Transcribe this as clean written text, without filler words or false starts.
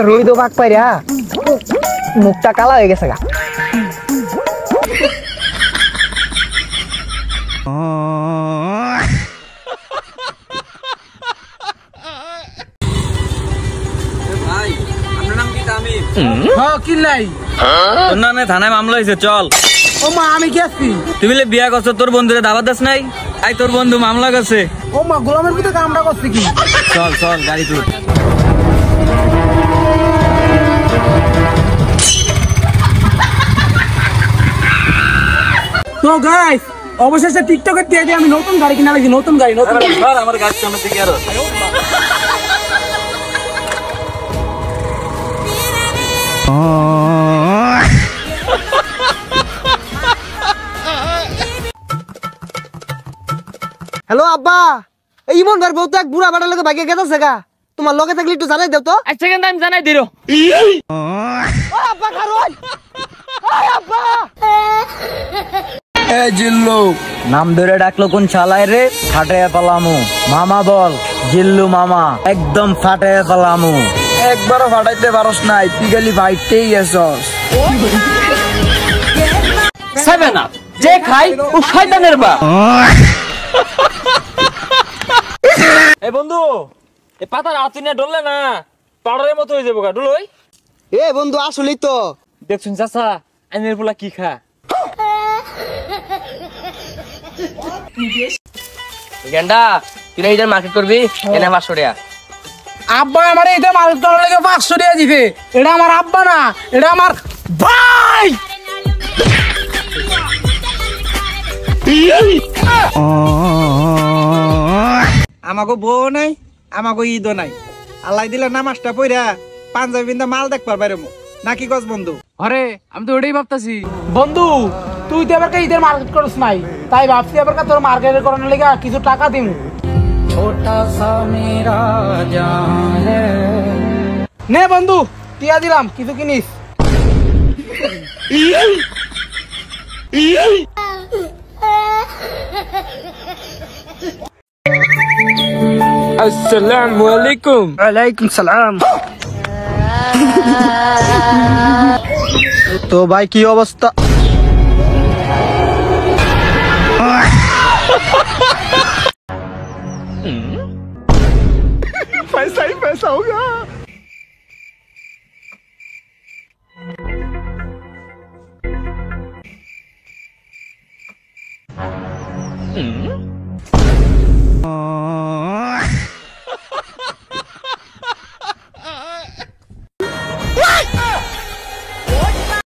রোহিত ভাগ পাইরা মুখটা কালা হয়ে গেছে গা। ভাই আপনার নাম কি? তামিম। হ্যাঁ কি নাই তোর নামে থানায় মামলা হয়েছে, চল। ও মা আমি গেছি। তুই বলে বিয়া করছো, তোর বন্ধুরে দাওয়াত দাস নাই? আই তোর বন্ধু মামলা করছে। ও মা গোলামের ভিতরে কামটা করছে কি? চল চল গাড়ি তুল। তো গাইস অবশেষে টিকটকের দিয়ে আমি নতুন গাড়ি কিনা লাগছি। নতুন গাড়ি আমার গাড়ি সামনে থেকে আরো হ্যালো আব্বা, এই ইমন ভাই বউ তো এক বুড়া বাড়ার লগে ভাগে গেছে গা। তোমার লগে থাকলে একটু জানাই দাও তো। এক সেকেন্ড আমি জানাই দিরো। ও আব্বা কারণ আব্বা এ জিল্লু নাম ধরে ডাকলো কোন শালায় রে? ফাটাইয়া পালামু। মামা বল। জিল্লু মামা। একদম ফাটাইয়া পালামু। একবারও ফাটাইতে পারস নাই, তুই খালি ভাইটেই গেছস। সেভেন আপ যে খাই ও শয়তানের বাপ। এই বন্ধু, এই পাতার আতিনে ডললে না পাউডারের মতো হয়ে যাবো গা। ডুলোই এ বন্ধু আসলেই তো দেখছুন চাচা আইনের পোলা কি খা। গেন্ডা তুই না ইধার মার্কেট করবি, এনে 500 টাকা। আব্বা আমার এটা মাল করার লাগে 500 টাকা দিবে। এটা আমার আব্বা না, এটা আমার ভাই। আমাকে বউ নাই, আমাকে ঈদও নাই। আল্লাহ দিলে নামাজটা পড়া পাঞ্জাবি বিন্দা মাল দেখ পারবে নাকি গজ বন্ধু? আরে আমি তো ওটাই ভাবতাছি বন্ধু, তুই তো এবার ঈদের মার্কেট করিস নাই, তাই ভাবছি এবার তোর মার্কেটের করানোর লেগে কিছু টাকা দিম। নে বন্ধু টিয়া দিলাম, কিছু কিনিস। আসসালামু আলাইকুম। ওয়ালাইকুম সালাম। তো ভাই কি অবস্থা? पैसा ही पैसा होगा।